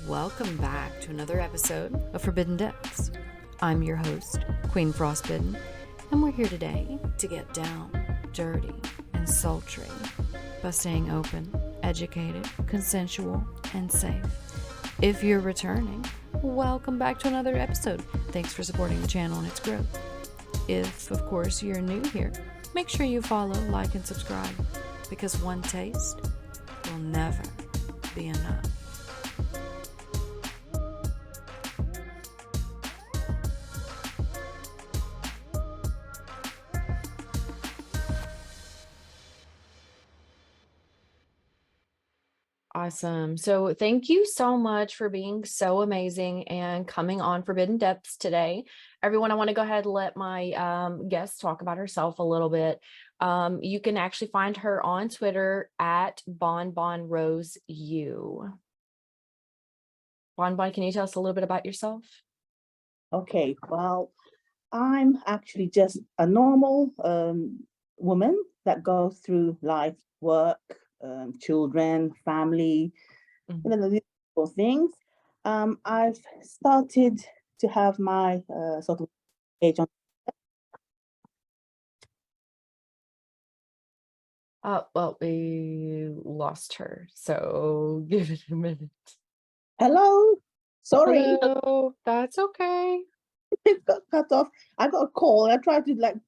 Welcome back to another episode of Forbidden Depths. I'm your host, Queen Frostbitten, and we're here today to get down, dirty, and sultry by staying open, educated, consensual, and safe. If you're returning, welcome back to another episode. Thanks for supporting the channel and its growth. If, of course, you're new here, make sure you follow, like, and subscribe, because one taste will never be enough. Awesome. So thank you so much for being so amazing and coming on Forbidden Depths today. Everyone, I want to go ahead and let my guest talk about herself a little bit. You can actually find her on Twitter at bonbonroseu. Bonbon, can you tell us a little bit about yourself? Okay, well, I'm actually just a normal woman that goes through life, work, children, family, these things. I've started to have my sort of page on. Well, we lost her, so give it a minute. Hello, sorry. Hello. That's okay. It got cut off. I got a call. I tried to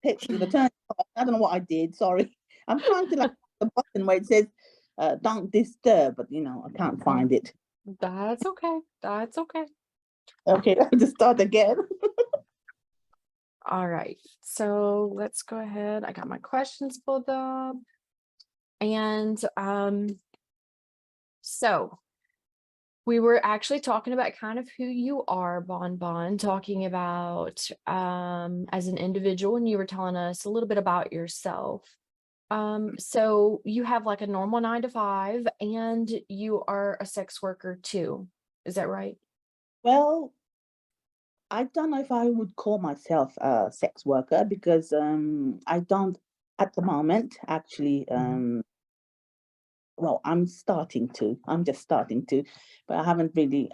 hit the turn. I don't know what I did. Sorry. I'm trying to the button where it says don't disturb, but I can't find it. That's okay. That's okay. Okay, I'll just start again. All right. So let's go ahead. I got my questions pulled up. And so we were actually talking about kind of who you are, Bonbon, talking about as an individual, and you were telling us a little bit about yourself. So you have like a normal 9 to 5 and you are a sex worker too. Is that right? Well, I don't know if I would call myself a sex worker because I don't at the moment actually. Well, I'm just starting to, but I haven't really,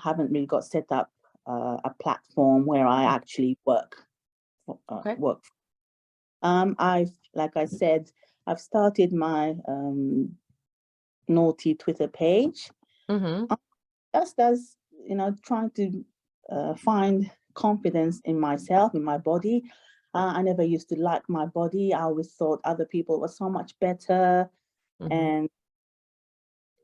haven't really got set up a platform where I actually work. Okay. Like I said, I've started my naughty Twitter page. Just as trying to find confidence in myself, in my body. I never used to like my body. I always thought other people were so much better. And,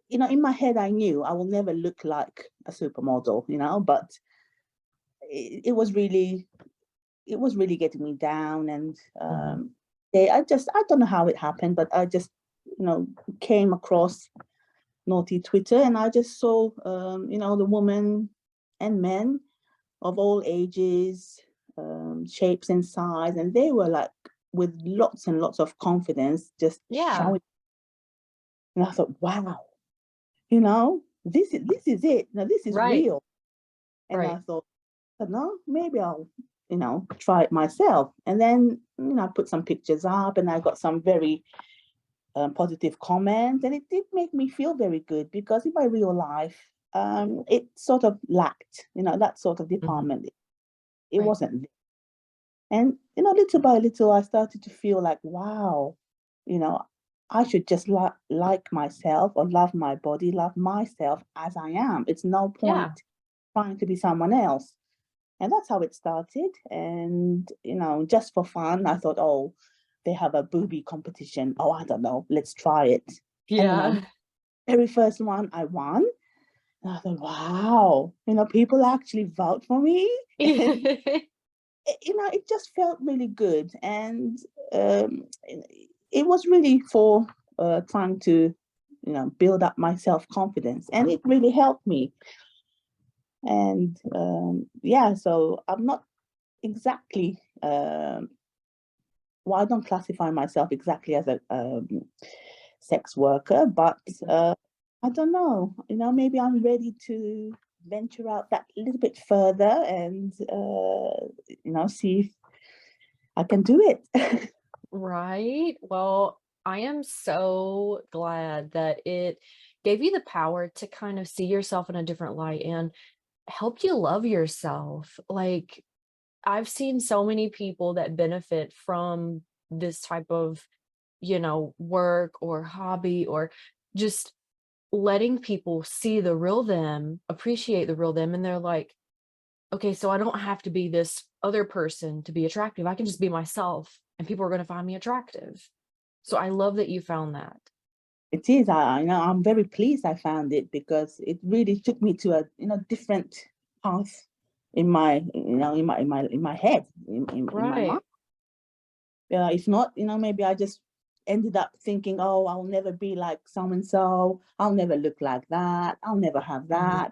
in my head, I knew I will never look like a supermodel, but it was really getting me down. And I don't know how it happened, but I just, came across naughty Twitter and I just saw, the women and men of all ages, shapes and size, and they were like with lots and lots of confidence, just showing. And I thought, wow, this is it. Now this is real. And I thought, no, maybe I'll, try it myself. And then, I put some pictures up, and I got some very positive comments, and it did make me feel very good because in my real life, it sort of lacked, that sort of department. It wasn't. And, little by little, I started to feel like, wow, I should just like myself or love my body, love myself as I am. It's no point trying to be someone else. And that's how it started. And, just for fun, I thought, oh, they have a booby competition. Oh, I don't know. Let's try it. Yeah. And, very first one I won. And I thought, wow, people actually vote for me. And, it just felt really good. And it was really for trying to, build up my self-confidence. And it really helped me. And so I'm not exactly, I don't classify myself exactly as a sex worker, but I don't know, maybe I'm ready to venture out that little bit further and, see if I can do it. Right. Well, I am so glad that it gave you the power to kind of see yourself in a different light and help you love yourself. Like, I've seen so many people that benefit from this type of, work or hobby or just letting people see the real them, appreciate the real them. And they're like, okay, so I don't have to be this other person to be attractive. I can just be myself and people are going to find me attractive. So I love that you found that. It is. I'm very pleased I found it because it really took me to a different path in my in my head in my mind. Right. If not, maybe I just ended up thinking, oh, I'll never be like so and so. I'll never look like that. I'll never have Mhm. that.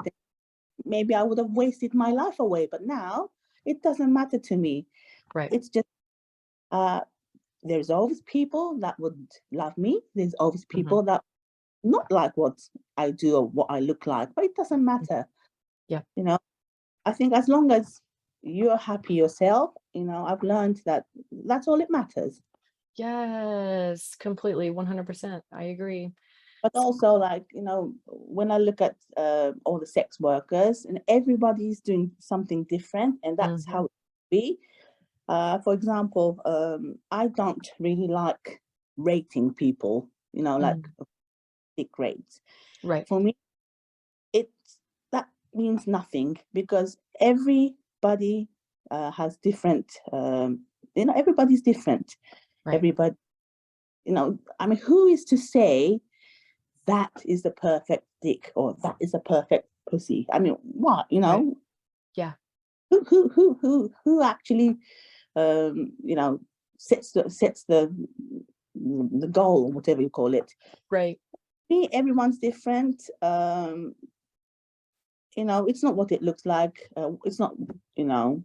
Maybe I would have wasted my life away. But now it doesn't matter to me. Right. It's just uh, there's always people that would love me. There's always Mhm. people that not like what I do or what I look like, but it doesn't Mm. matter. Yeah. You know, I think as long as you're happy yourself, I've learned that that's all it matters. Yes, completely, 100%. I agree. But also, like, when I look at all the sex workers, and everybody's doing something different, and that's Mhm. how it should be. For example, I don't really like rating people, like Mhm. big rates. Right. For me, it's that means nothing because everybody has different. Everybody's different. Right. Everybody, I mean, who is to say that is the perfect dick or that is a perfect pussy? I mean, what, Right. Yeah. who actually sets the goal or whatever you call it. Right. Me, everyone's different. It's not what it looks like. It's not, you know,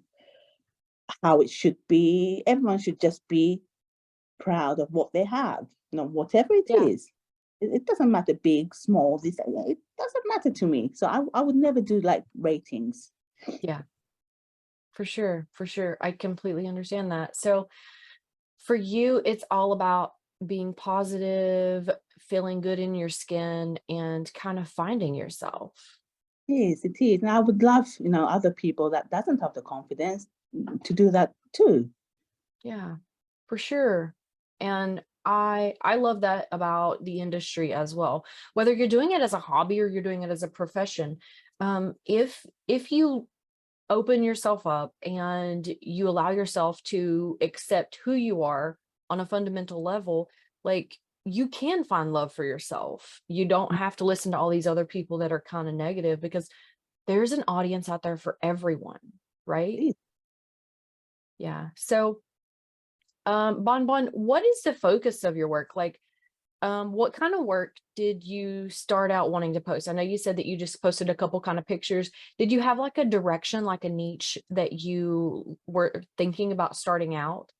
how it should be. Everyone should just be proud of what they have, whatever it Yeah. is. It doesn't matter big, small, this, it doesn't matter to me. So I would never do like ratings. Yeah. For sure. For sure. I completely understand that. So for you, it's all about being positive, feeling good in your skin, and kind of finding yourself. It is, it is. And I would love, other people that doesn't have the confidence to do that too. Yeah, for sure. And I love that about the industry as well. Whether you're doing it as a hobby or you're doing it as a profession, if you open yourself up and you allow yourself to accept who you are on a fundamental level, like you can find love for yourself. You don't have to listen to all these other people that are kind of negative because there's an audience out there for everyone, right? It is. Yeah. So, Bon, what is the focus of your work? Like, what kind of work did you start out wanting to post? I know you said that you just posted a couple kind of pictures. Did you have like a direction, like a niche that you were thinking about starting out?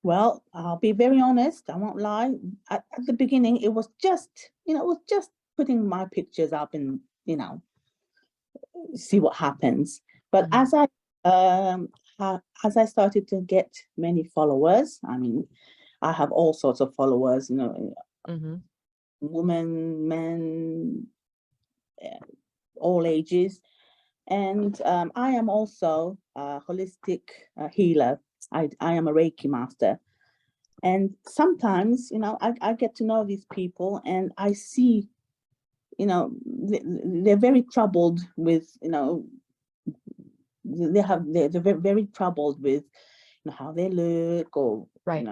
Well, I'll be very honest. I won't lie. At the beginning, it was just putting my pictures up and, see what happens. But Mhm. as I started to get many followers, I mean, I have all sorts of followers, Mhm. women, men, eh, all ages. And I am also a holistic healer. I am a Reiki master. And sometimes, I get to know these people and I see, they're very troubled with, they're very, very troubled with how they look or, Right.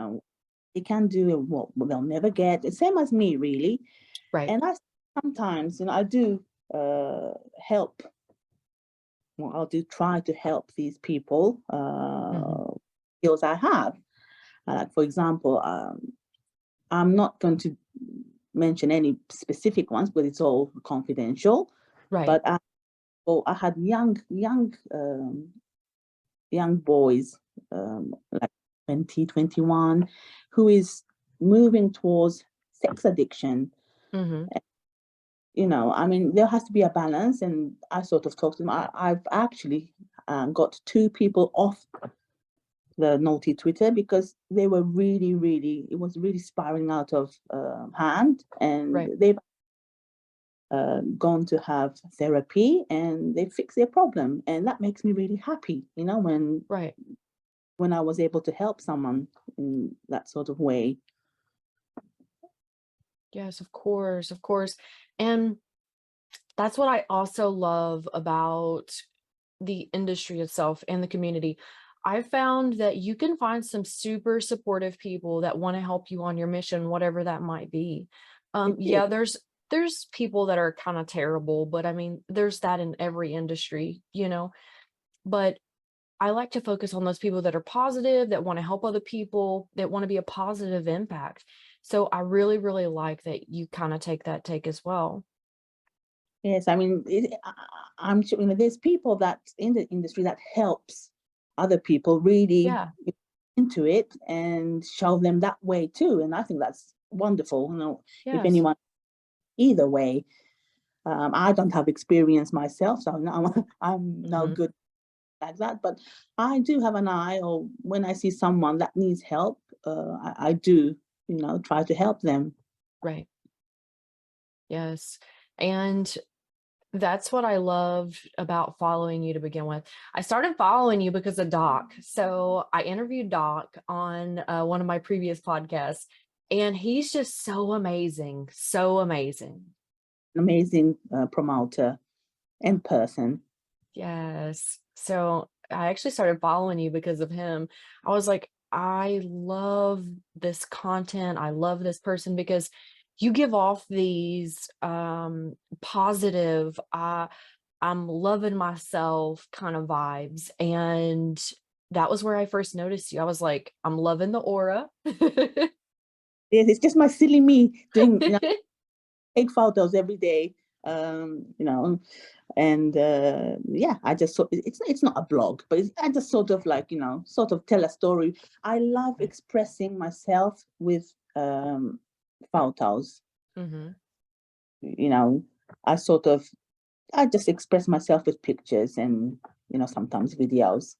they can do and what they'll never get. The same as me, really. Right. And I sometimes, I do help. Well, I'll do try to help these people, Mhm. skills I have. Like, for example, I'm not going to mention any specific ones, but it's all confidential. Right. But I had young boys, like 20, 21, who is moving towards sex addiction. Mhm. I mean, there has to be a balance, and I sort of talked to them. I've actually got two people off the naughty Twitter, because they were it was really spiraling out of hand, and they've gone to have therapy and they fix their problem, and that makes me really happy, when I was able to help someone in that sort of way. Yes, of course, of course. And that's what I also love about the industry itself and the community. I found that you can find some super supportive people that want to help you on your mission, whatever that might be. Yeah, there's people that are kind of terrible, but I mean, there's that in every industry, but I like to focus on those people that are positive, that want to help other people, that want to be a positive impact. So I really, really like that you kind of take that take as well. Yes, I mean, I'm sure, there's people that in the industry that helps other people really into it and show them that way too. And I think that's wonderful. If anyone, either way, I don't have experience myself, so I'm no good like that. But I do have an eye, or when I see someone that needs help, I do, try to help them. Right. Yes. And that's what I love about following you to begin with. I started following you because of Doc. So I interviewed Doc on one of my previous podcasts, and he's just so amazing. So amazing. Amazing promoter in person. Yes. So I actually started following you because of him. I was like, I love this content. I love this person because you give off these positive, I'm loving myself kind of vibes. And that was where I first noticed you. I was like, I'm loving the aura. Yes, it's just my silly me doing, take photos every day, and I just it's not a blog, but I just sort of like, sort of tell a story. I love expressing myself with photos. I just express myself with pictures and sometimes videos.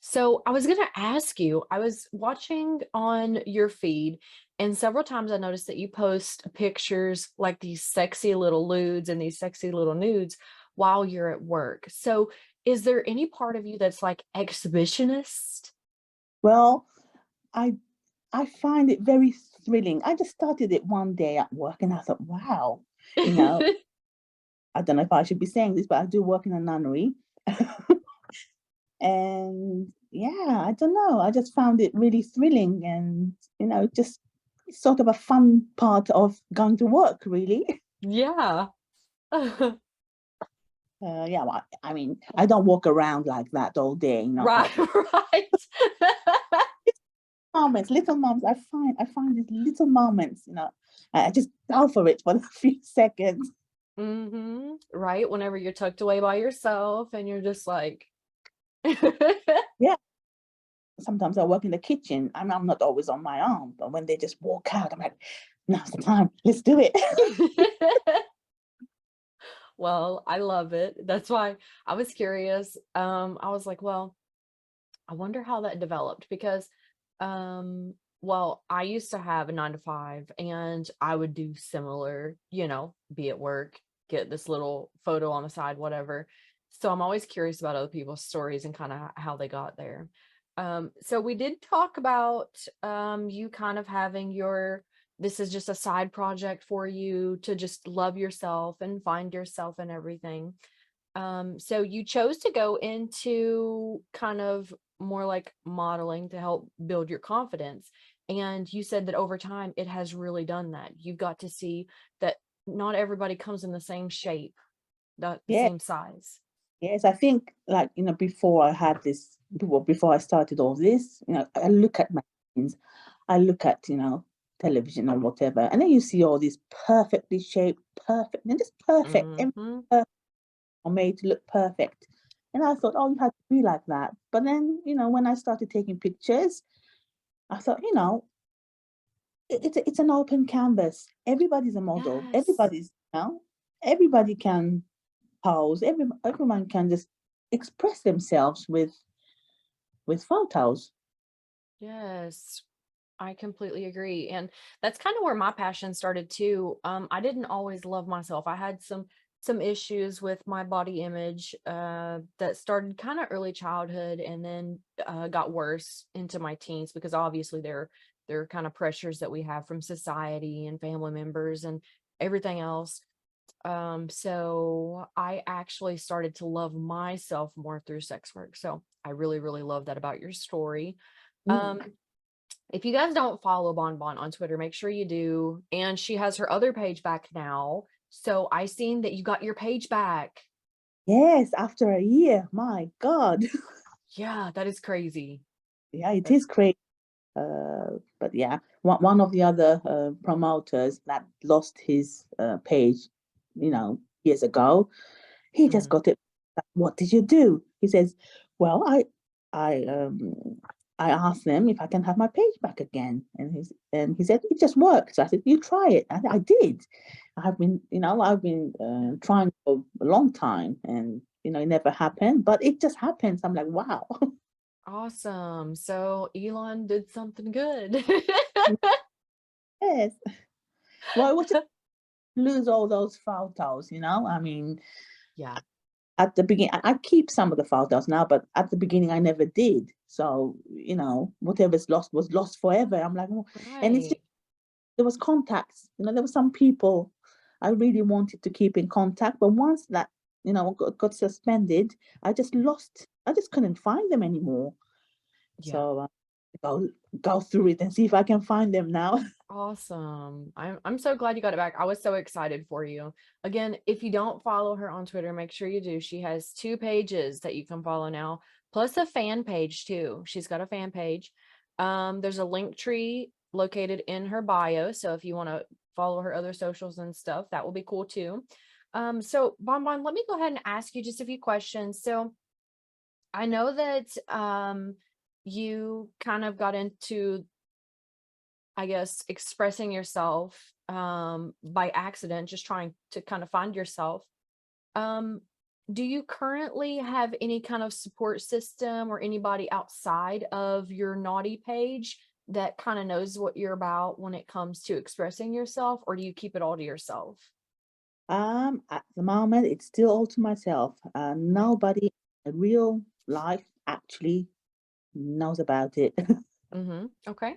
So I was going to ask you, I was watching on your feed, and several times I noticed that you post pictures like these sexy little lewds and these sexy little nudes while you're at work. So is there any part of you that's like exhibitionist? Well, I find it very thrilling. I just started it one day at work and I thought, wow, I don't know if I should be saying this, but I do work in a nunnery. And I don't know, I just found it really thrilling, and just sort of a fun part of going to work, really. Yeah. Well, I mean, I don't walk around like that all day, Right. Little moments. I find these little moments, I just go for it for a few seconds. Right. Whenever you're tucked away by yourself and you're just like, yeah. Sometimes I work in the kitchen. I'm not always on my arm, but when they just walk out, I'm like, now's the time. Let's do it. Well, I love it. That's why I was curious. I was like, well, I wonder how that developed because, well, I used to have a 9 to 5 and I would do similar, be at work, get this little photo on the side, whatever. So I'm always curious about other people's stories and kind of how they got there. So we did talk about you kind of having this is just a side project for you to just love yourself and find yourself and everything. So you chose to go into kind of more like modeling to help build your confidence. And you said that over time, it has really done that. You got to see that not everybody comes in the same shape, the same size. Yes, I think like, before I started all this, I look at magazines, I look at, television or whatever, and then you see all these perfectly shaped, perfect, and just perfect, or made to look perfect. And I thought, oh, you have to be like that. But then, when I started taking pictures, I thought, it's an open canvas. Everybody's a model. Yes. Everybody can pose. Everyone can just express themselves with with photos. Yes, I completely agree. And that's kind of where my passion started too. I didn't always love myself. I had some issues with my body image that started kind of early childhood and then got worse into my teens, because obviously there are kind of pressures that we have from society and family members and everything else. So I actually started to love myself more through sex work. So I really, really love that about your story. Mm. If you guys don't follow Bonbon on Twitter, make sure you do. And she has her other page back now. So I seen that you got your page back. Yes, after a year, my God. Yeah, that is crazy. Yeah, it That's is crazy. But yeah, one of the other promoters that lost his page, years ago, he just mhm. got it. What did you do? He says, "Well, I, um, I asked them if I can have my page back again," and he said it just worked. So I said, "You try it." I did. I've been trying for a long time, and it never happened, but it just happens. I'm like, wow. Awesome. So Elon did something good. Yes. Well, it was just lose all those photos. I mean, Yeah. at the beginning, I keep some of the photos now, but at the beginning, I never did. So, whatever's lost was lost forever. I'm like, oh. And it's just, Right. there was contacts. There were some people I really wanted to keep in contact, but once that, got suspended, I just couldn't find them anymore. Yeah. So, go through it and see if I can find them now. Awesome. I'm so glad you got it back. I was so excited for you. Again, if you don't follow her on Twitter, make sure you do. She has 2 pages that you can follow now, plus a fan page too. She's got a fan page. There's a link tree located in her bio. So if you want to follow her other socials and stuff, that will be cool too. So Bonbon, let me go ahead and ask you just a few questions. So I know that you kind of got into, I guess, expressing yourself by accident, just trying to kind of find yourself. Um, do you currently have any kind of support system or anybody outside of your naughty page that kind of knows what you're about when it comes to expressing yourself, or do you keep it all to yourself? At the moment, it's still all to myself. Okay. Nobody in real life actually knows about it. Okay.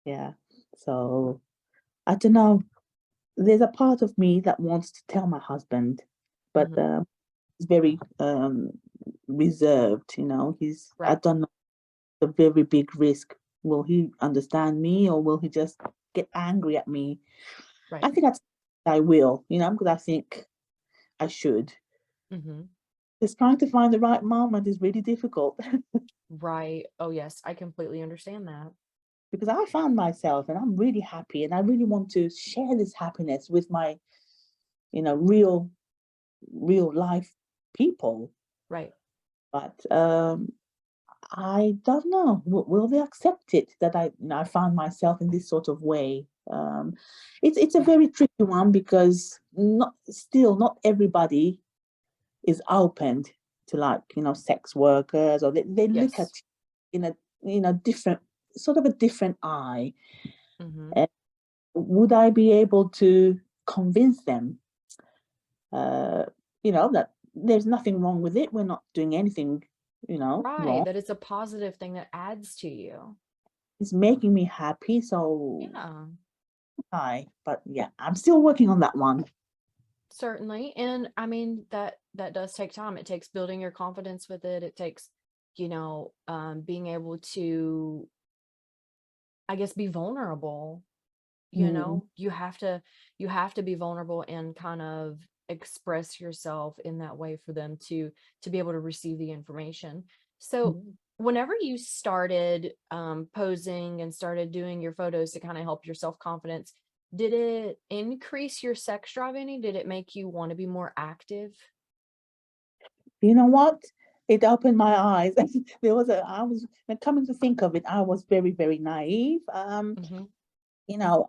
Yeah. So I don't know. There's a part of me that wants to tell my husband, but hmm he's very reserved. I Right. don't know, the very big risk. Will he understand me, or will he just get angry at me? Right. I think I will, because I think I should. hmm Just trying to find the right moment is really difficult. Right. Oh, yes. I completely understand that. Because I found myself and I'm really happy and I really want to share this happiness with my, real life people. Right. But I don't know. Will they accept it that I found myself in this sort of way? It's a Yeah. very tricky one because not everybody is open to, like, sex workers, or they look at Yes. in a different sort of a different eye. hmm Uh, would I be able to convince them, uh, that there's nothing wrong with it? We're not doing anything, Right. wrong. That it's a positive thing that adds to you. It's making me happy, so Yeah. but yeah, I'm still working on that one. Certainly. And I mean that does take time. It takes building your confidence with it. It takes, being able to, I guess, be vulnerable. Mm, You have to be vulnerable and kind of express yourself in that way for them to be able to receive the information. So mm. whenever you started posing and started doing your photos to kind of help your self-confidence, did it increase your sex drive any? Did it make you want to be more active? You know what? It opened my eyes. I was, coming to think of it, I was very, very naive. hmm You know,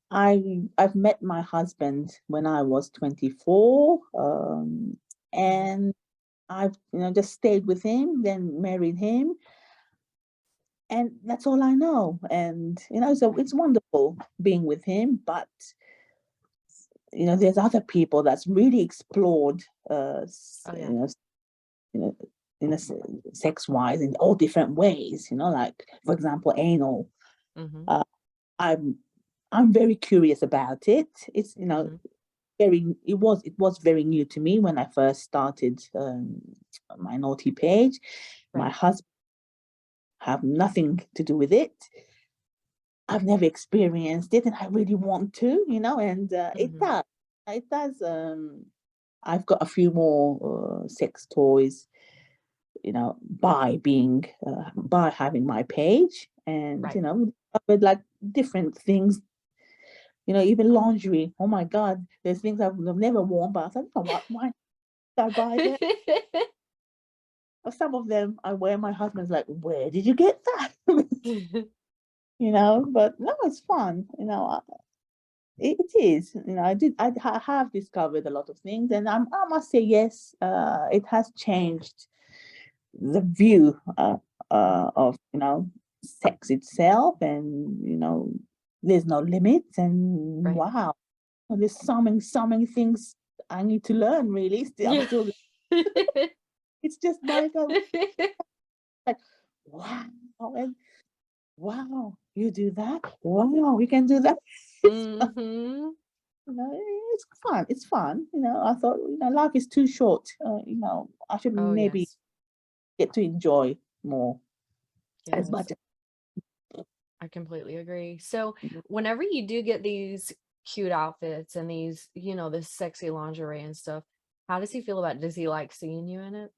I've met my husband when I was 24, hmm and I've just stayed with him, then married him. and that's all I know. And so it's wonderful being with him, but there's other people that's really explored, Oh yeah. you know, sex wise in all different ways. Like for example, anal. Mm-hmm. I'm very curious about it. It's Mm-hmm. it was very new to me when I first started my naughty page. My Right. husband have nothing to do with it. I've never experienced it, and I really want to, and Mm-hmm. it does. I've got a few more sex toys, by having my page, and Right. with like different things, even lingerie. Oh my God, there's things I've never worn, but I thought, what? Why did I buy them? Or some of them I wear. My husband's like, where did you get that? But no, it's fun. It is. I have discovered a lot of things, and I must say, yes, it has changed the view of sex itself, and there's no limits, and Right. wow, there's so many things I need to learn. Really, I'm Yeah. still. It's just like wow, and wow, you do that. Wow, we can do that. Mm-hmm. It's fun. It's fun. I thought, life is too short. I should Oh maybe yes. get to enjoy more as Yes. much. I completely agree. So whenever you do get these cute outfits and these, this sexy lingerie and stuff, how does he feel about it? Does he like seeing you in it?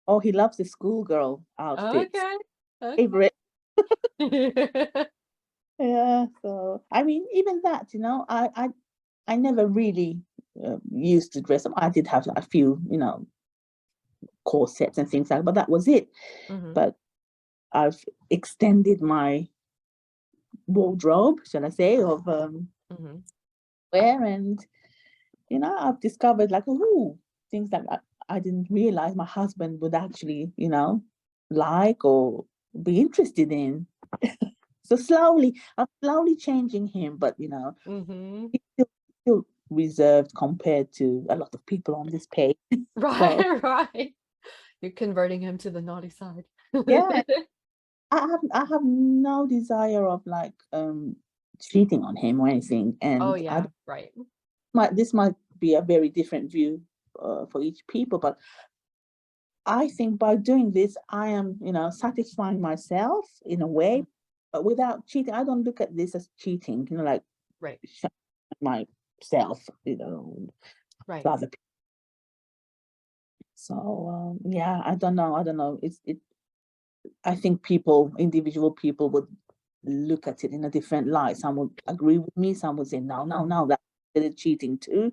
Oh, he loves the schoolgirl outfits. Okay. Favorite. Okay. Yeah. So I mean, even that, I never really used to dress up. I did have a few, corsets and things like that, but that was it. Hmm. But I've extended my wardrobe, shall I say, of Hmm. wear, and I've discovered like, oh, things that I didn't realize my husband would actually, like or be interested in. So I'm slowly changing him, but Hmm. he's still reserved compared to a lot of people on this page. So Right, right. You're converting him to the naughty side. yeah, I have no desire of like cheating on him or anything, Oh and yeah, right. this might be a very different view for each people, but I think by doing this, I am, satisfying myself in a way, Mhm. but without cheating. I don't look at this as cheating, like Right, myself, to right. other people. So yeah, I don't know. I don't know. I think individual people would look at it in a different light. Some would agree with me. Some would say, no, no, Hmm. no, that's cheating too.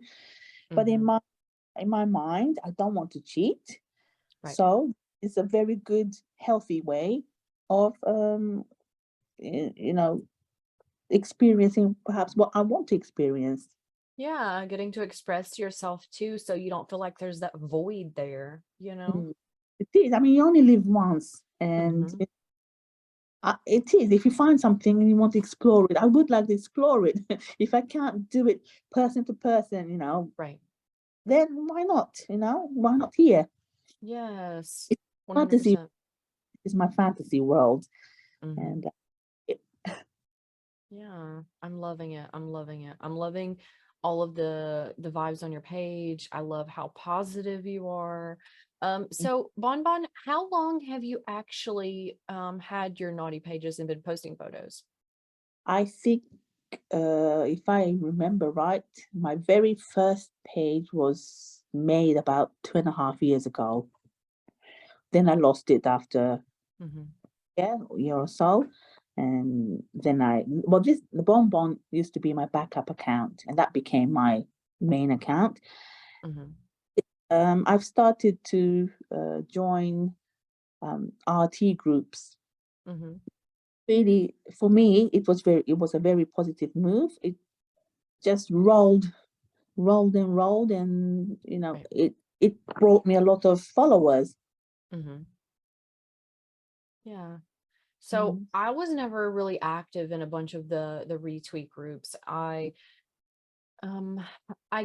But in Hmm. my mind, I don't want to cheat. Right. So it's a very good, healthy way of you know, experiencing perhaps what I want to experience. Yeah, getting to express yourself too, so you don't feel like there's that void there, you know? Mm. It is. I mean, you only live once, and Hmm. it is. If you find something and you want to explore it, I would like to explore it. If I can't do it person to person, Right. then why not? Why not here? Yes. It's fantasy 100%. is my fantasy world, Hmm. and it, Yeah, I'm loving it. I'm loving it. I'm loving all of the vibes on your page. I love how positive you are. So Bonbon, how long have you actually had your naughty pages and been posting photos? I think if I remember right, my very first page was made about 2.5 years ago. Then I lost it after Hmm. a year or so. And then the Bonbon used to be my backup account, and that became my main account. Hmm. I've started to join RT groups. Hmm. Really, for me, it was a very positive move. It just rolled, and Right. it brought me a lot of followers. Hmm. Yeah. So I was never really active in a bunch of the retweet groups. I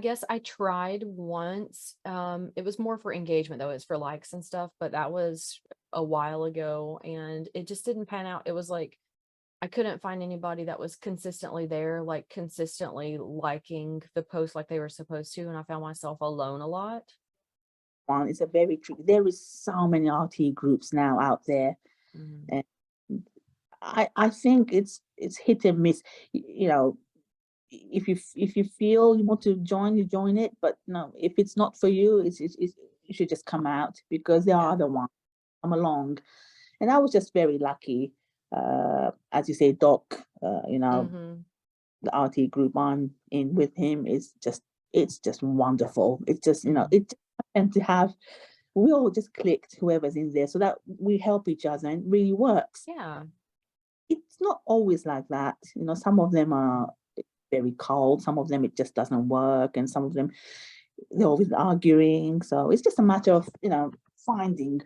guess I tried once. It was more for engagement though. It's for likes and stuff, but that was a while ago and it just didn't pan out. It was like I couldn't find anybody that was consistently there, like consistently liking the post like they were supposed to, and I found myself alone a lot. It's a very tricky. There is so many RT groups now out there, Mhm. and I think it's hit and miss. You know, if you feel you want to join, you join it. But no, if it's not for you, you should just come out, because there are Yeah. other ones come along. And I was just very lucky. As you say, Doc, Mhm. the RT group I'm in with him is just, it's just wonderful. It's just, Mhm. it and to have, we all just clicked, whoever's in there, so that we help each other, and it really works. Yeah. It's not always like that. Some of them are very cold, some of them it just doesn't work, and some of them they're always arguing. So it's just a matter of, finding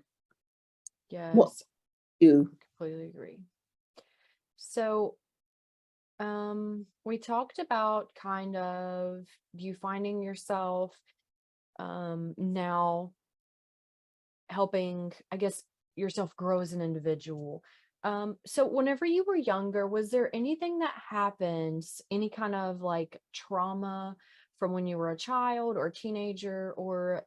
what Yes. you. Completely agree. So, we talked about kind of you finding yourself now helping, I guess, yourself grow as an individual. So whenever you were younger, was there anything that happened, any kind of like trauma from when you were a child or teenager or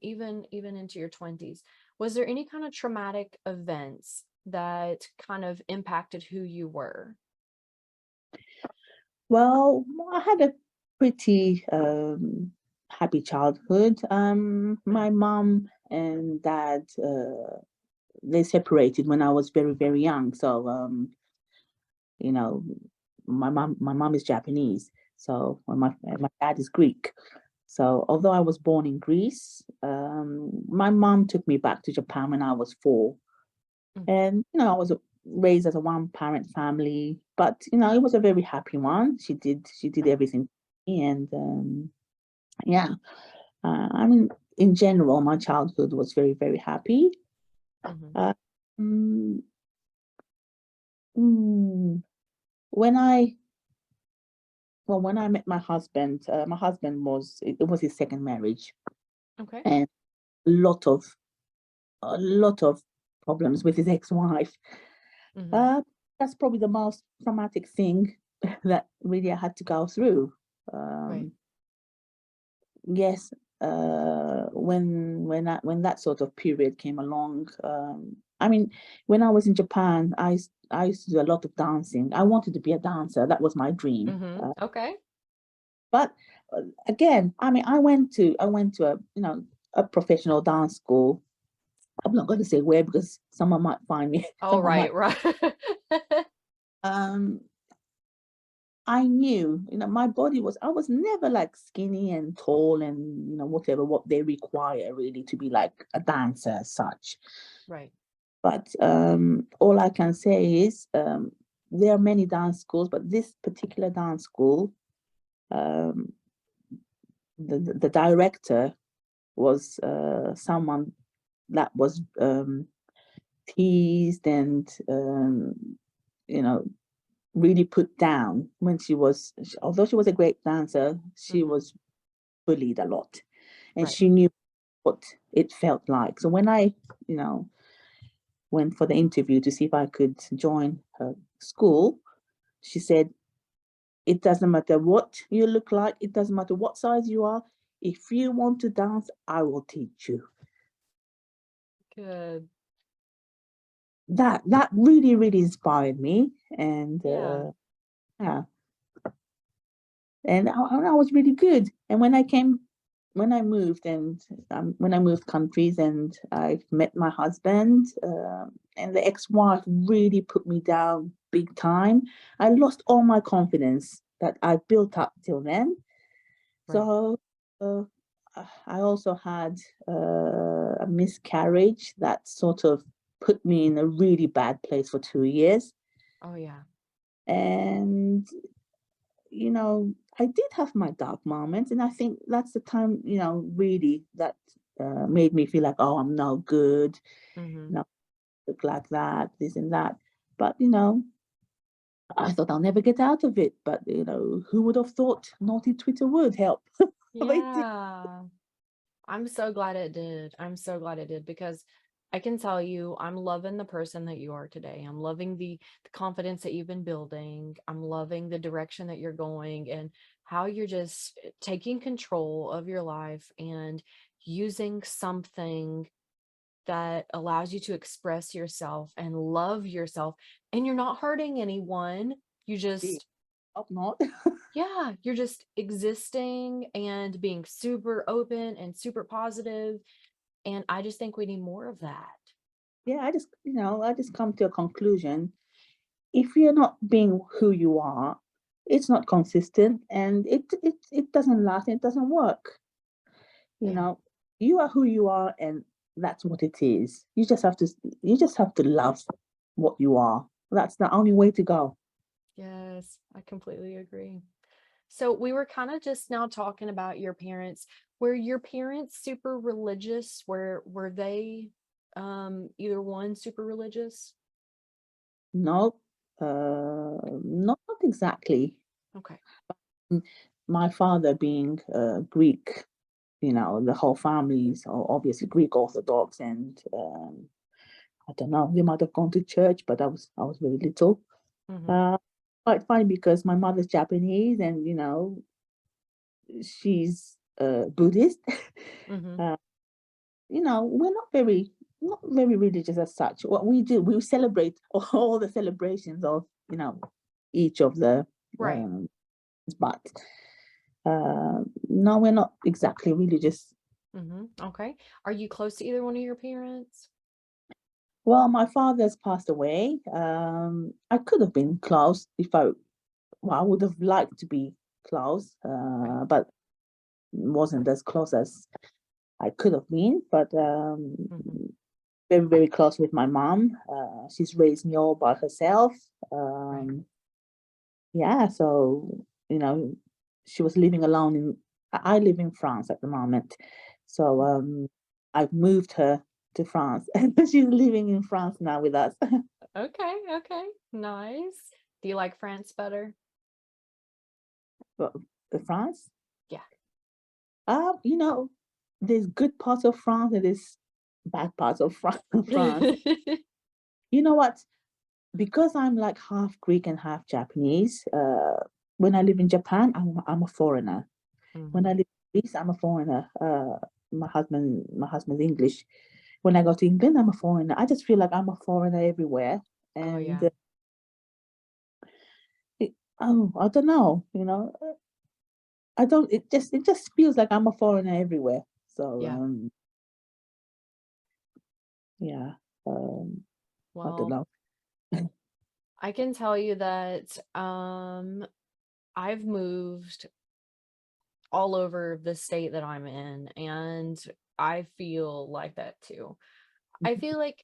even into your 20s? Was there any kind of traumatic events that kind of impacted who you were? Well, I had a pretty happy childhood. My mom and dad, they separated when I was very, very young. So, you know, my mom is Japanese, so my dad is Greek. So, although I was born in Greece, my mom took me back to Japan when I was 4. Mm. And, I was raised as a one-parent family, but, it was a very happy one. She did everything for me. And yeah, I mean, in general, my childhood was very, very happy. Mhm. Uh, mm, mm, when I when I met my husband it was his second marriage, Okay. and a lot of a lot of problems with his ex-wife. Mhm. Uh, that's probably the most traumatic thing that really I had to go through. Right. Um, yes, when that sort of period came along, I mean, when I was in Japan, I used to do a lot of dancing. I wanted to be a dancer. That was my dream. Mhm. Okay. But again, I mean, I went to a professional dance school. I'm not going to say where, because someone might find me. Oh, Someone might. right, right. Um, I knew, my body was. I was never like skinny and tall and whatever what they require really to be like a dancer as such. Right. But all I can say is, there are many dance schools, but this particular dance school, um, the director was someone that was teased and you know really put down when although she was a great dancer, she Mhm. was bullied a lot, and Right. she knew what it felt like. So when I you know went for the interview to see if I could join her school, she said, it doesn't matter what you look like, it doesn't matter what size you are, if you want to dance, I will teach you. Good. That really, really inspired me. And Yeah. yeah, and I was really good. And when I moved, and when I moved countries, and I met my husband, and the ex-wife really put me down big time. I lost all my confidence that I built up till then. Right. So I also had a miscarriage that sort of put me in a really bad place for 2 years. Oh, yeah. And I did have my dark moments, and I think that's the time, really that made me feel like, oh, I'm no good, Mhm. you know, look like that, this and that. But, I thought I'll never get out of it. But, who would have thought naughty Twitter would help? It did. Yeah. I'm so glad it did. I'm so glad it did because I can tell you, I'm loving the person that you are today. I'm loving the confidence that you've been building. I'm loving the direction that you're going and how you're just taking control of your life and using something that allows you to express yourself and love yourself. And you're not hurting anyone. You just Hope not. yeah, you're just existing and being super open and super positive, and I just think we need more of that. Yeah, I just come to a conclusion. If you're not being who you are, it's not consistent, and it doesn't last. It doesn't work. You Yeah. know, you are who you are, and that's what it is. You just have to love what you are. That's the only way to go. Yes, I completely agree. So we were kind of just now talking about your parents. Were your parents super religious? Were they either one super religious? No, not exactly. Okay. Mm, My father being Greek, the whole family's obviously Greek Orthodox, and I don't know, they might have gone to church, but I was very little. Mm-hmm. Uh, Quite funny because my mother's Japanese, and she's Buddhist. Mm-hmm. uh, we're not very religious as such. What we do, we celebrate all the celebrations of each of the Right. um, but no, we're not exactly religious. Mm-hmm. Okay. Are you close to either one of your parents? Well, my father's passed away. I could have been close if I would have liked to be close, Right. but wasn't as close as I could have been. But Mm-hmm. very, very close with my mom. She's raised me all by herself. Right. Yeah, so she was living alone I live in France at the moment. So I've moved her to France. She's living in France now with us. Okay, okay. Nice. Do you like France better? But France, Yeah. uh, you know, there's good parts of France and there's bad parts of France. You know what? Because I'm like half Greek and half Japanese, when I live in Japan, I'm a foreigner. When Hmm. I live in Greece, I'm a foreigner. My husband's English. When I go to England, I'm a foreigner. I just feel like I'm a foreigner everywhere, Oh and yeah. I don't know. I don't. It just feels like I'm a foreigner everywhere. So Yeah. yeah. Um, I don't Well, know. I can tell you that I've moved all over the state that I'm in and I feel like that too. I feel like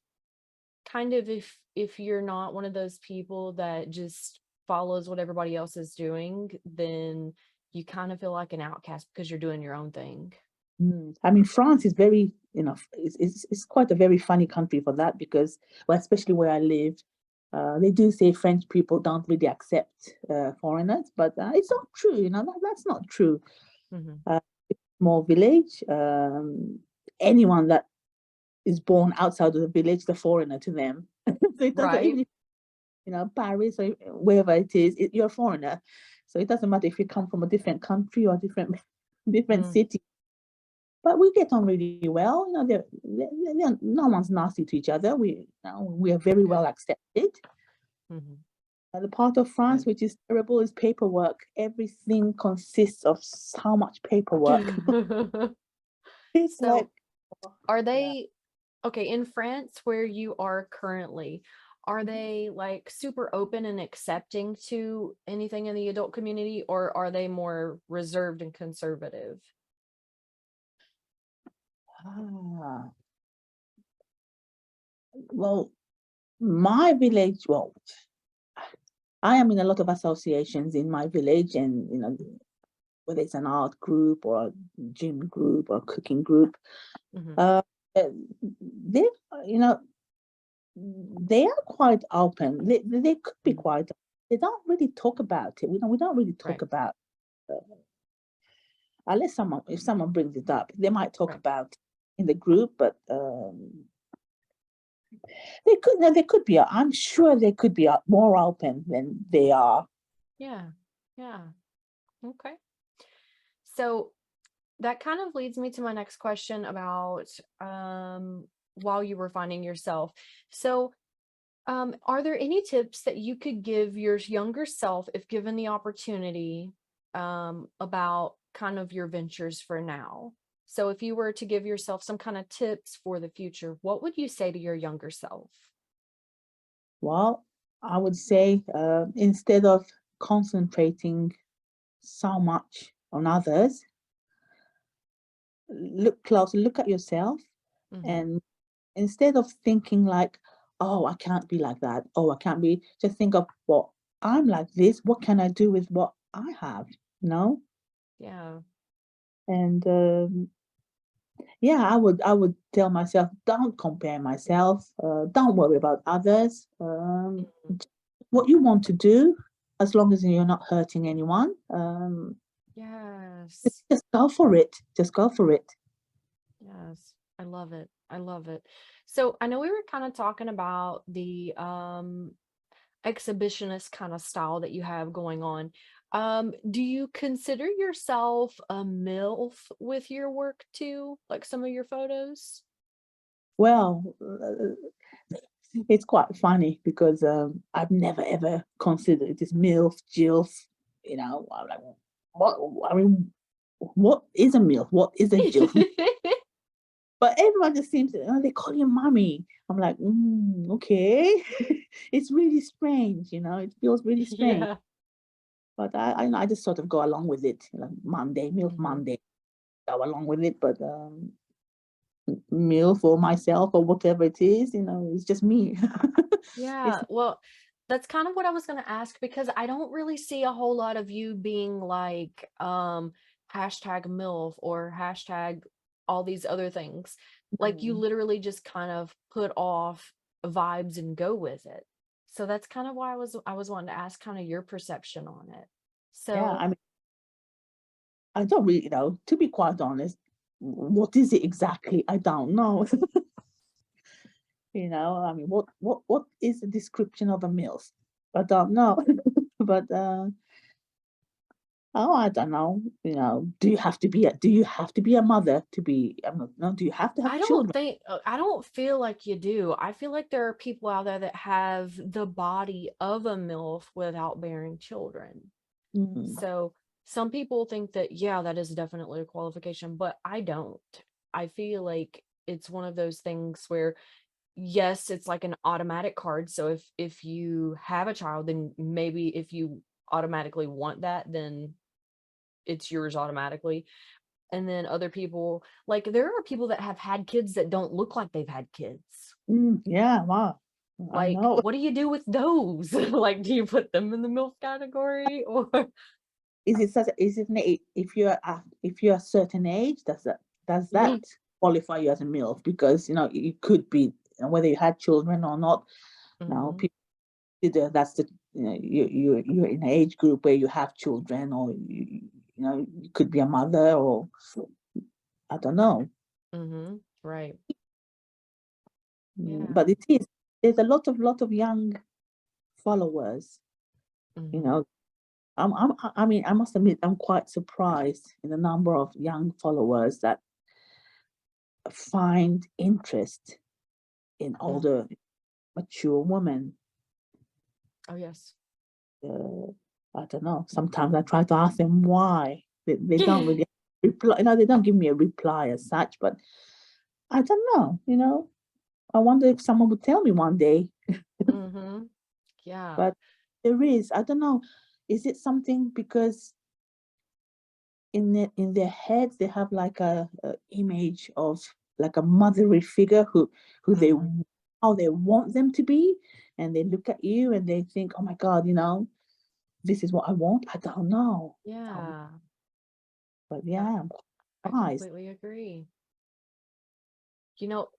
kind of if you're not one of those people that just follows what everybody else is doing, then you kind of feel like an outcast because you're doing your own thing. I mean, France is very, it's quite a very funny country for that because, well, especially where I live, they do say French people don't really accept foreigners, but it's not true. That's not true. Hmm. Uh, Small village, anyone that is born outside of the village, the foreigner to them. So it doesn't Right. even, Paris or wherever it is, you're a foreigner. So it doesn't matter if you come from a different country or different different Mm, city. But we get on really well. No one's nasty to each other. We are very well good. accepted. Hmm. The part of France which is terrible is paperwork. Everything consists of so much paperwork. Good. It's like, So are yeah. they okay in France where you are currently? Are they like super open and accepting to anything in the adult community, or are they more reserved and conservative? Ah, well, my village. Well, I am in a lot of associations in my village, and whether it's an art group or a gym group or a cooking group, Hmm. uh, they, you know, they are quite open. They could be quite. They don't really talk about it. We don't really talk Right. about. Unless if someone brings it up, they might talk Right. about in the group, but they could be. I'm sure they could be more open than they are. Yeah. Yeah. Okay. So that kind of leads me to my next question about while you were finding yourself. So are there any tips that you could give your younger self if given the opportunity about kind of your ventures for now? So if you were to give yourself some kind of tips for the future, what would you say to your younger self? Well, I would say instead of concentrating so much on others, look close, look at yourself, Mm-hmm. and instead of thinking like, oh, I can't be like that, oh, I can't be, just think of, well, I'm like this, what can I do with what I have, you know? Yeah. And yeah, I would tell myself, don't compare myself, don't worry about others. What you want to do, as long as you're not hurting anyone, Yes. just go for it. Just go for it. Yes. I love it. I love it. So I know we were kind of talking about the exhibitionist kind of style that you have going on. Do you consider yourself a MILF with your work too? Like some of your photos? Well, it's quite funny because I've never ever considered this MILF, JILF. You know, I'm like, what? I mean, what is a MILF? What is a JILF? But everyone just seems to, oh, they call you mommy. I'm like, okay. It's really strange, you know, it feels really strange. Yeah. But I just sort of go along with it. Like Monday, MILF Hmm. Monday, go along with it. But MILF for myself or whatever it is, you know, it's just me. It's Yeah. Well, that's kind of what I was going to ask because I don't really see a whole lot of you being like hashtag MILF or hashtag all these other things. Like you mm, literally just kind of put off vibes and go with it. So that's kind of why I was wanting to ask kind of your perception on it. yeah, So I mean, I don't really, you know, to be quite honest, what is it exactly? I don't know. You know, I mean, what is the description of a MILF? I don't know. But oh, I don't know. You know, do you have to be a mother to be? No, do you have to have children? I don't feel like you do. I feel like there are people out there that have the body of a MILF without bearing children. Mm, So some people think that, yeah, that is definitely a qualification, but I don't. I feel like it's one of those things where, yes, it's like an automatic card. So if you have a child, then maybe if you automatically want that, then it's yours automatically. And then other people, like there are people that have had kids that don't look like they've had kids. yeah, wow. I Like, know. what do you do with those? Like, do you put them in the MILF category or Is it such? Is it if you're a certain age? Does that qualify you as a MILF? Because you know you could be, whether you had children or not. Now Mhm. people consider that's the, you know, you're in an age group where you have children, or you know, you could be a mother, or I don't know. Mhm. Right. But Yeah. it is, there's a lot of young followers. You Mhm. know, I mean, I must admit, I'm quite surprised in the number of young followers that find interest in Mm. older, mature women. Oh, yes. Uh, I don't know. Sometimes I try to ask them why. They don't really reply. You know, they don't give me a reply as such. But I don't know. You know, I wonder if someone would tell me one day. Mhm. Yeah. But there is. I don't know. Is it something because in their heads they have like a image of like a motherly figure who they Mhm. how they want them to be, and they look at you and they think, oh my god, you know, this is what I want. I don't know. Yeah. But I yeah, I'm I surprised. completely agree.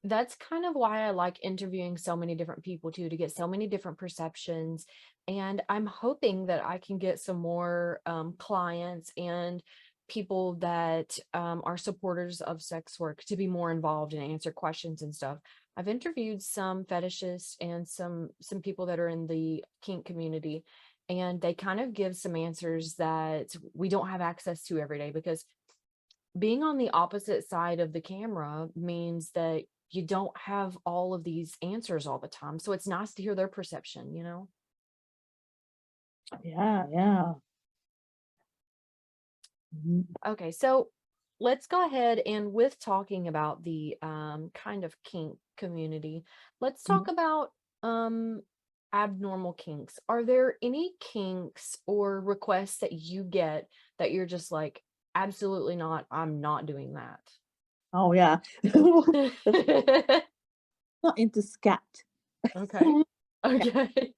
That's kind of why I like interviewing so many different people too, to get so many different perceptions. And I'm hoping that I can get some more clients and people that are supporters of sex work to be more involved and answer questions and stuff. I've interviewed some fetishists and some people that are in the kink community, and they kind of give some answers that we don't have access to every day, because being on the opposite side of the camera means that you don't have all of these answers all the time. So it's nice to hear their perception, Yeah. Mhm. Okay, so let's go ahead, and with talking about the kind of kink community, let's talk about abnormal kinks. Are there any kinks or requests that you get that you're just like, absolutely not, I'm not doing that? Oh yeah. Not into scat. Okay. Okay.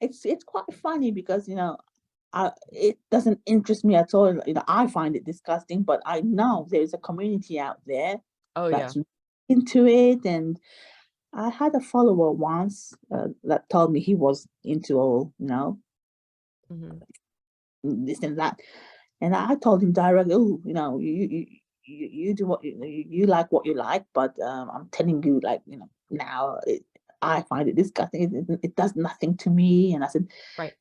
It's quite funny because it doesn't interest me at all. I find it disgusting, but I know there's a community out there Oh yeah. that's into it. And I had a follower once that told me he was into all, Hmm. this and that. And I told him directly, oh, you do what you like, what you like, but I'm telling you, like, now I find it disgusting. It does nothing to me. And I said, Right.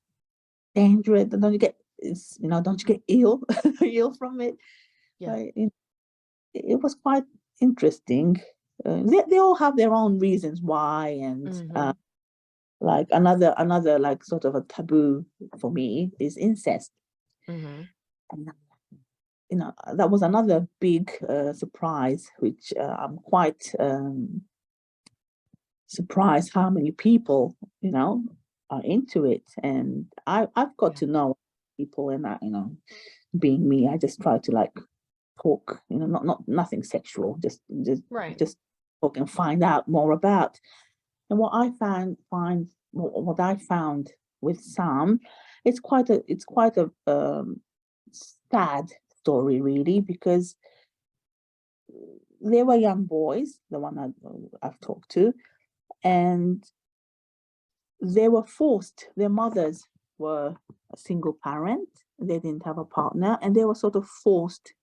dangerous. Don't you get ill, ill from it? Yeah. But it was quite interesting. They all have their own reasons why, and Hmm. like another like sort of a taboo for me is incest. Hmm. And that was another big surprise, which I'm quite surprised how many people are into it. And I've got Yeah. to know people, and being me, I just try to like talk, not nothing sexual, Right. just talk and find out more about. And what I found with some, it's quite a sad story really, because they were young boys, the one I've talked to, and they were forced. Their mothers were a single parent; they didn't have a partner, and they were sort of forced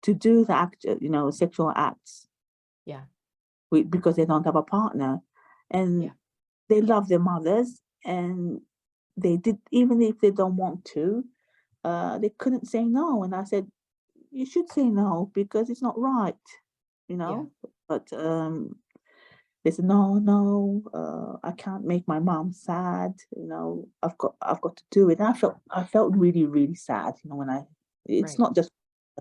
to do the act, sexual acts Yeah. because they don't have a partner, and Yeah. they love their mothers, and they did, even if they don't want to, they couldn't say no. And I said, you should say no because it's not right, you Yeah. know. But they said, no, I can't make my mom sad. I've got to do it. And I felt really, really sad. When it's Right. not just,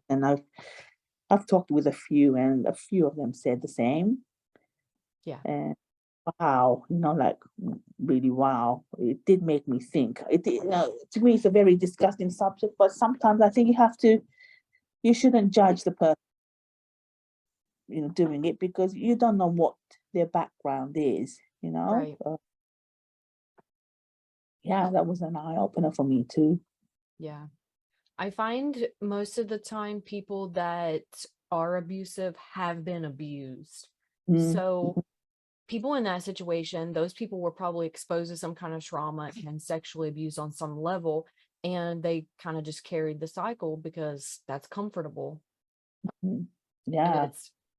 and I've talked with a few, and a few of them said the same. Yeah. And wow, like really wow. It did make me think. To me, it's a very disgusting subject, but sometimes I think you shouldn't judge the person, doing it, because you don't know what their background is, Right. Yeah, that was an eye opener for me too. Yeah. I find most of the time people that are abusive have been abused. Mm, So people in that situation, those people were probably exposed to some kind of trauma and sexually abused on some level, and they kind of just carried the cycle because that's comfortable. mm. And Yeah,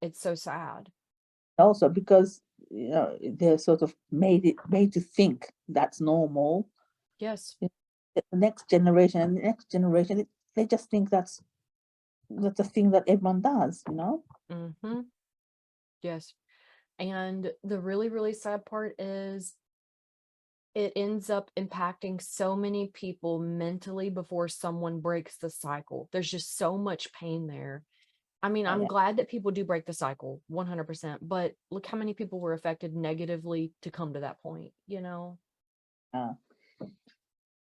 it's so sad. also because they're sort of made to think that's normal. Yes. The next generation, they just think that's a thing that everyone does. Mm-hmm. Yes. And the really, really sad part is it ends up impacting so many people mentally before someone breaks the cycle. There's just so much pain there. I mean, I'm Yeah, glad that people do break the cycle 100%, but look how many people were affected negatively to come to that point. yeah.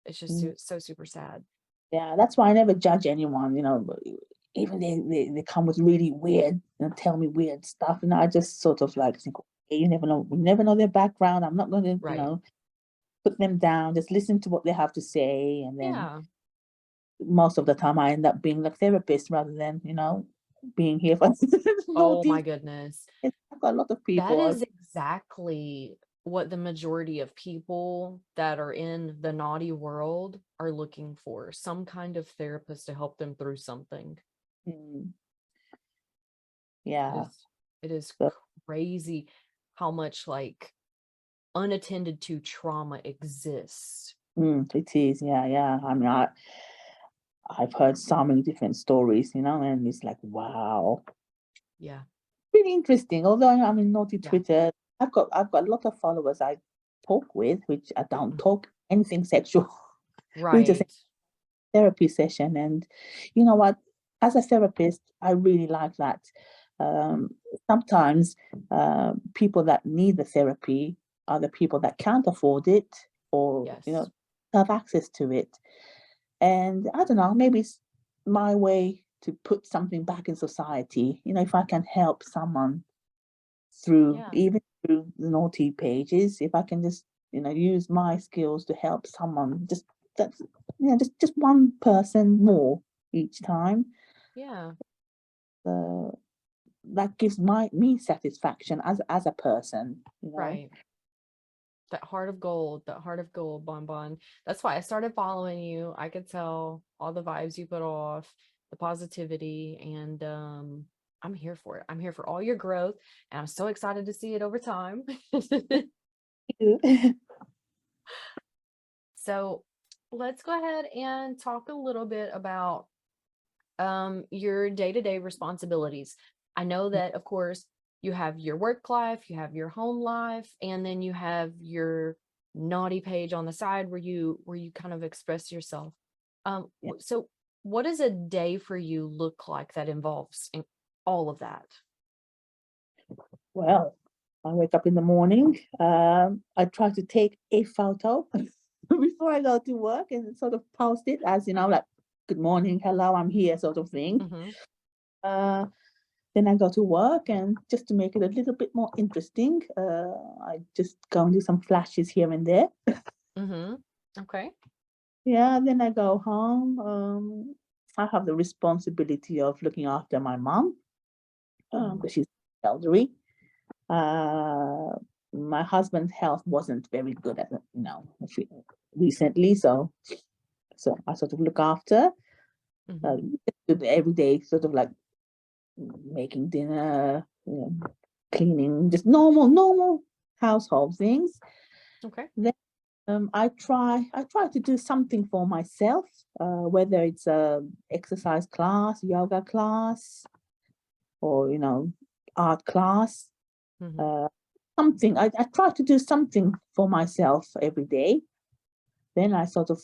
It's just Mm. so super sad. Yeah, that's why I never judge anyone. But even they come with really weird, tell me weird stuff. I just sort of like think, okay, you never know their background. I'm not going to, Right. put them down. Just listen to what they have to say, and then Yeah. most of the time I end up being like therapist rather than, being here for Oh naughty. my goodness. I've got a lot of That people. is exactly what the majority of people that are in the naughty world are looking for. Some kind of therapist to help them through something. Mm, It yeah. is So, crazy how much like unattended to trauma exists. it is. Yeah. I mean, I've heard so many different stories, and it's like, wow, Yeah. really interesting. Although I'm in naughty Yeah. Twitter, I've got a lot of followers I talk with, which I don't Mhm. talk anything sexual. We just Right. therapy session, and you know what? As a therapist, I really like that. Um, Sometimes people that need the therapy are the people that can't afford it, or Yes. have access to it. And I don't know, maybe it's my way to put something back in society. If I can help someone through, Yeah. even through the naughty pages, if I can just, use my skills to help someone, just that's, just one person more each time. Yeah. Uh, that gives me satisfaction as a person. Right. That heart of gold, Bonbon. That's why I started following you. I could tell all the vibes you put off, the positivity, and I'm here for it. I'm here for all your growth, and I'm so excited to see it over time. So let's go ahead and talk a little bit about your day-to-day responsibilities. I know that, of course, you have your work life, you have your home life, and then you have your naughty page on the side where you kind of express yourself. Yeah. So what does a day for you look like that involves all of that? Well, I wake up in the morning. I try to take a photo before I go to work and sort of post it as, like, good morning, hello, I'm here, sort of thing. Mm-hmm. Uh, then I go to work, and just to make it a little bit more interesting, I just go and do some flashes here and there. Mm-hmm. Okay. Yeah, then I go home. I have the responsibility of looking after my mom Mm-hmm. because she's elderly. Uh, my husband's health wasn't very good recently, so I sort of look after Mm-hmm. every day, sort of like making dinner, cleaning, just normal household things. Okay. Then I try to do something for myself, whether it's a exercise class, yoga class, or art class. Mm-hmm. Uh, Something. I try to do something for myself every day. Then I sort of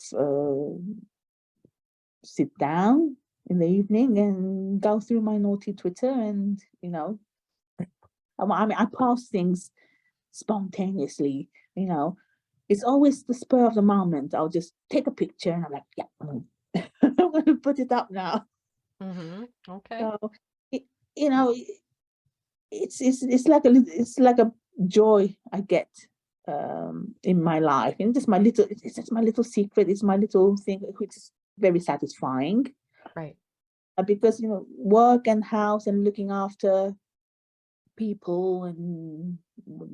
sit down in the evening and go through my naughty Twitter, and I mean, I post things spontaneously. It's always the spur of the moment. I'll just take a picture and I'm like, yeah, I'm going to put it up now. Mm-hmm. Okay. So, it, you know, it's like a joy I get in my life, and it's just my little secret. It's my little thing, which is very satisfying. Right. Because work and house and looking after people and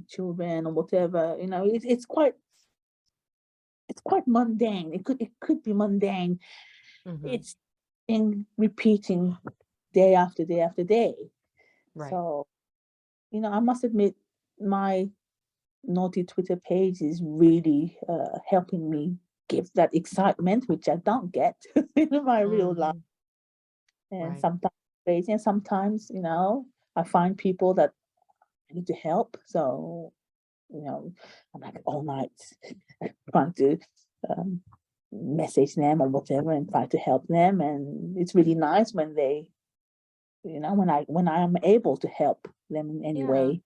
children or whatever, it's quite mundane. It could be mundane. Mm-hmm. It's in repeating day after day after day. Right. So I must admit, my naughty Twitter page is really helping me give that excitement, which I don't get in my real life. Mm-hmm. And Right. sometimes crazy, and sometimes I find people that I need to help. So I'm like all night trying to um, message them or whatever and try to help them. And it's really nice when when I am able to help them in any Yeah. way.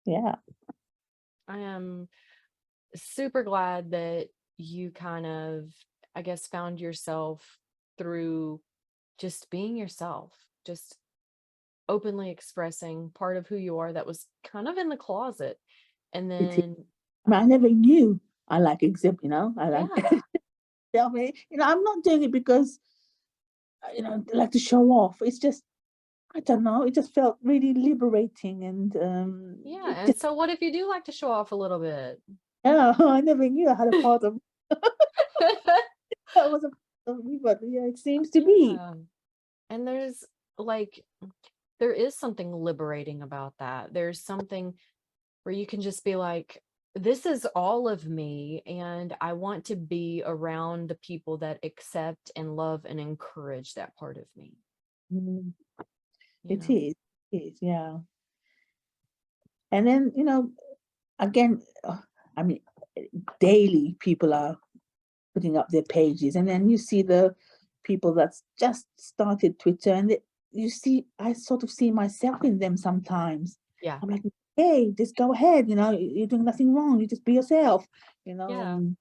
Yeah. I am super glad that you kind of, I guess, found yourself through just being yourself, just openly expressing part of who you are that was kind of in the closet. And It is. then, I mean, I never knew I like exhibit. I like yeah, tell me. I'm not doing it because like to show off. It's just, I don't know, it just felt really liberating. And Yeah. And so what if you do like to show off a little bit? yeah, I never knew I had a part of that was a part of me, but yeah, it seems to be. Yeah. And there's like, there is something liberating about that. There's something where you can just be like, this is all of me, and I want to be around the people that accept and love and encourage that part of me, Mm, you it know? is, it is, yeah. And then, again, I mean, daily people are putting up their pages, and then you see the people that's just started Twitter, and I sort of see myself in them sometimes. Yeah. I'm like, hey, just go ahead, you're doing nothing wrong, you just be yourself, Yeah. and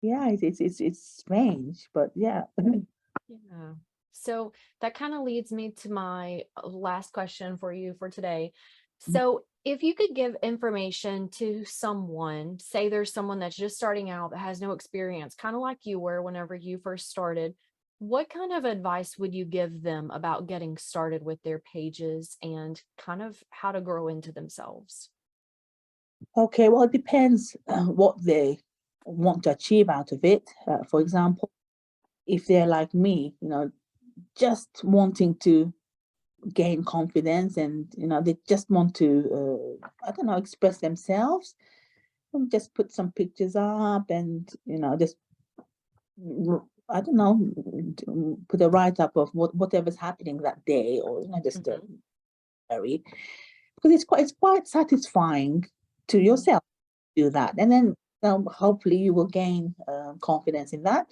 yeah, it's strange, but yeah. Yeah. So that kind of leads me to my last question for you for today. So, if you could give information to someone, say there's someone that's just starting out that has no experience, kind of like you were whenever you first started, what kind of advice would you give them about getting started with their pages and kind of how to grow into themselves? Okay, well, it depends what they want to achieve out of it. For Mhm. example, if they're like me, just wanting to gain confidence, and they just want to I don't know, express themselves, and just put some pictures up, and just I don't know, put a write-up of whatever's happening that day, or just a Mhm. diary, because it's quite satisfying to Mhm. yourself to do that, and then hopefully you will gain confidence in that.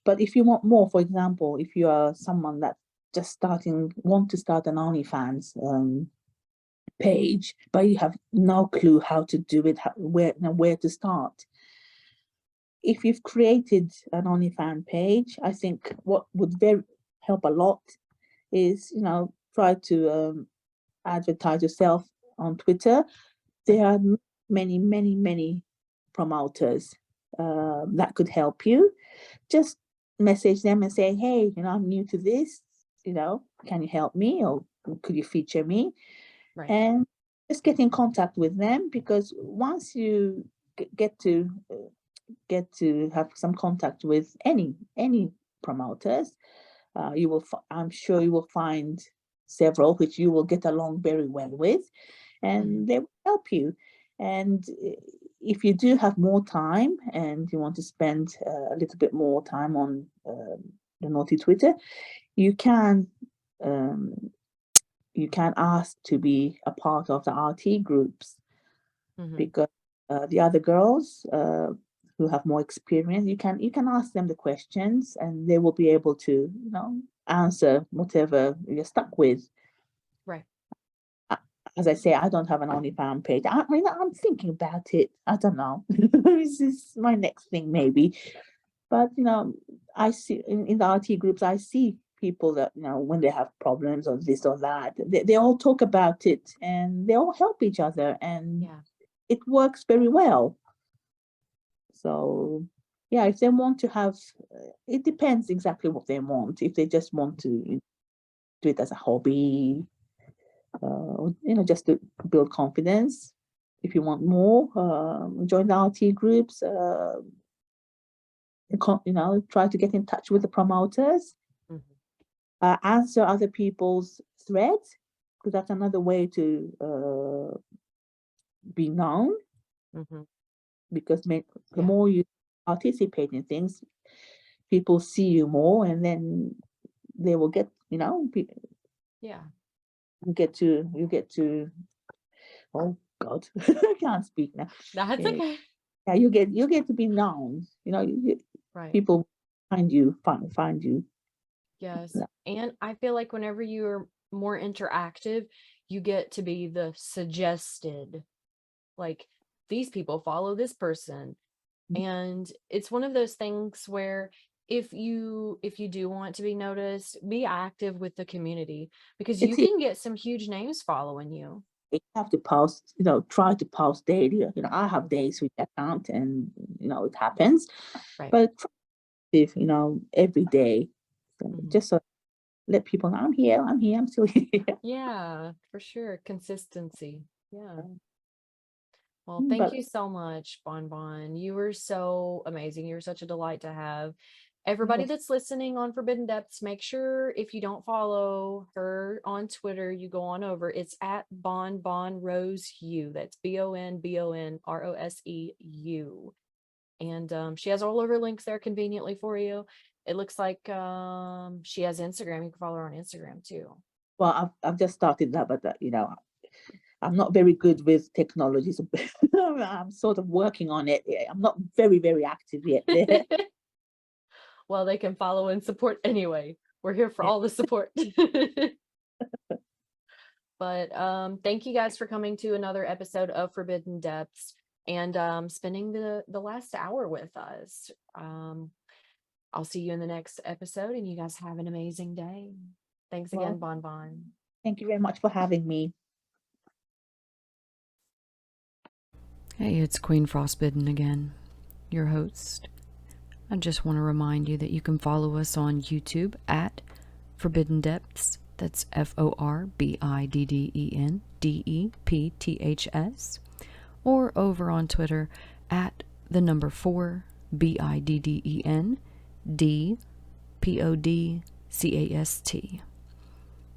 But if you want more, for example, if you are someone that just want to start an OnlyFans page, but you have no clue how to do it, where to start. If you've created an OnlyFans page, I think what would very help a lot is, try to advertise yourself on Twitter. Right. There are many, many, many promoters that could help you. Just message them and say, hey, I'm new to this, can you help me, or could you feature me? Right. And just get in contact with them, because once you get to have some contact with any promoters, I'm sure you will find several which you will get along very well with, Mhm. and they will help you. And if you do have more time and you want to spend a little bit more time on the naughty Twitter, you can um, you can ask to be a part of the RT groups, Mhm. because the other girls who have more experience, you can ask them the questions, and they will be able to answer whatever you're stuck with. Right. As I say, I don't have an OnlyFans page. I mean, I'm thinking about it. I don't know. This is my next thing, maybe. But I see in the RT groups, I see people that when they have problems or this or that, they all talk about it, and they all help each other, and Yeah. it works very well. So yeah, if they want to have, it depends exactly what they want. If they just want to do it as a hobby, just to build confidence. If you want more, join the RT groups. Try to get in touch with the promoters. Mhm. Answer other people's threads, because that's another way to be known. Mhm. Because the Yeah. more you participate in things, people see you more, and then they will get, Yeah. you get to oh God, I can't speak now. That's Eh, okay. Yeah, you get to be known. Right. People find you. Yes. And I feel like whenever you're more interactive, you get to be the suggested, like, these people follow this person. And it's one of those things where if you do want to be noticed, be active with the community, because you It's it. can get some huge names following you. You have to post. Try to post daily. I have days which I can't, and it happens. Right. But try to, every day, just so let people know I'm here, I'm still here. Yeah, for sure. Consistency. Yeah. Well, thank But you so much, Bon. You were so amazing. You were such a delight to have. Everybody that's listening on Forbidden Depths, make sure if you don't follow her on Twitter, you go on over. It's at BonBonroseu. That's BonBonRoseu. And she has all of her links there conveniently for you. It looks like she has Instagram. You can follow her on Instagram too. well, I've just started that, but I'm not very good with technology. So I'm sort of working on it. I'm not very, very active yet there. Well, they can follow and support anyway. We're here for all the support. But thank you guys for coming to another episode of Forbidden Depths and spending the last hour with us. I'll see you in the next episode, and you guys have an amazing day. Thanks again, Bon. Thank you very much for having me. Hey, it's Queen Frostbidden again, your host. I just want to remind you that you can follow us on YouTube at Forbidden Depths. That's FORBIDDENDEPTHS. Or over on Twitter at the number 4 BIDDENDPODCAST.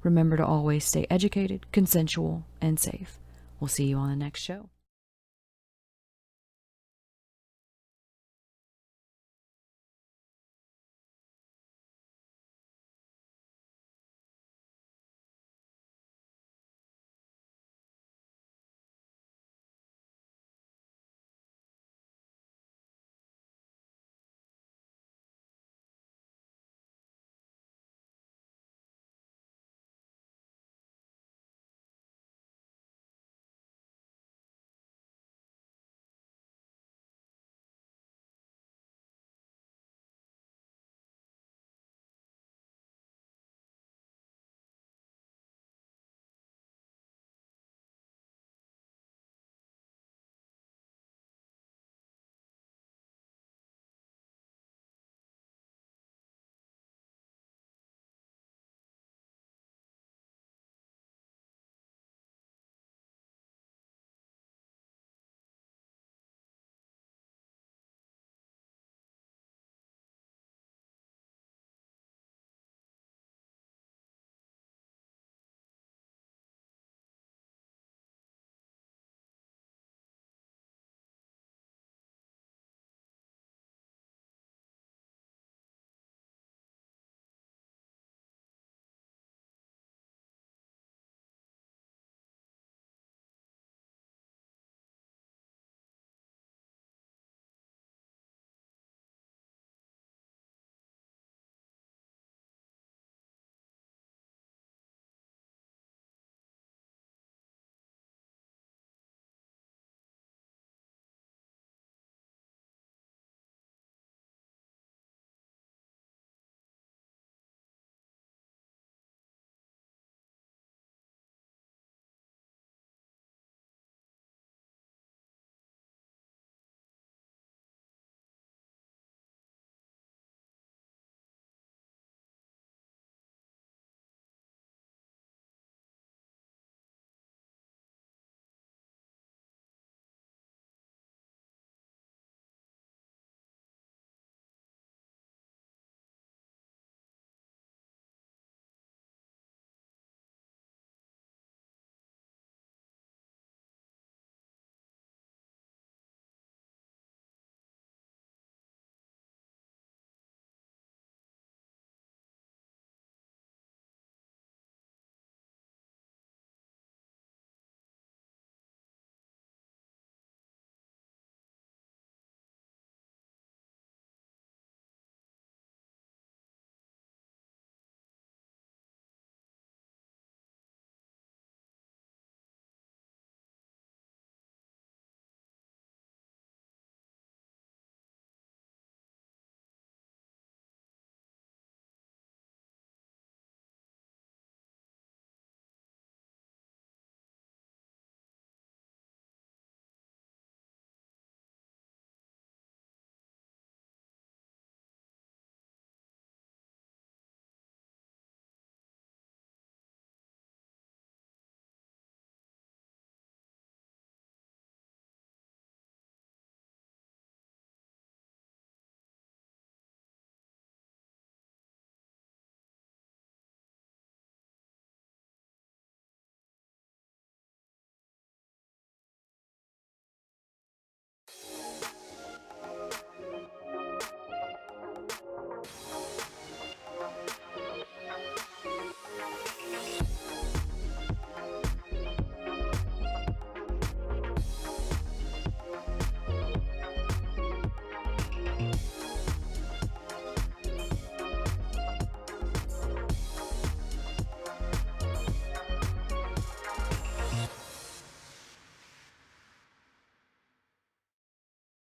Remember to always stay educated, consensual, and safe. We'll see you on the next show.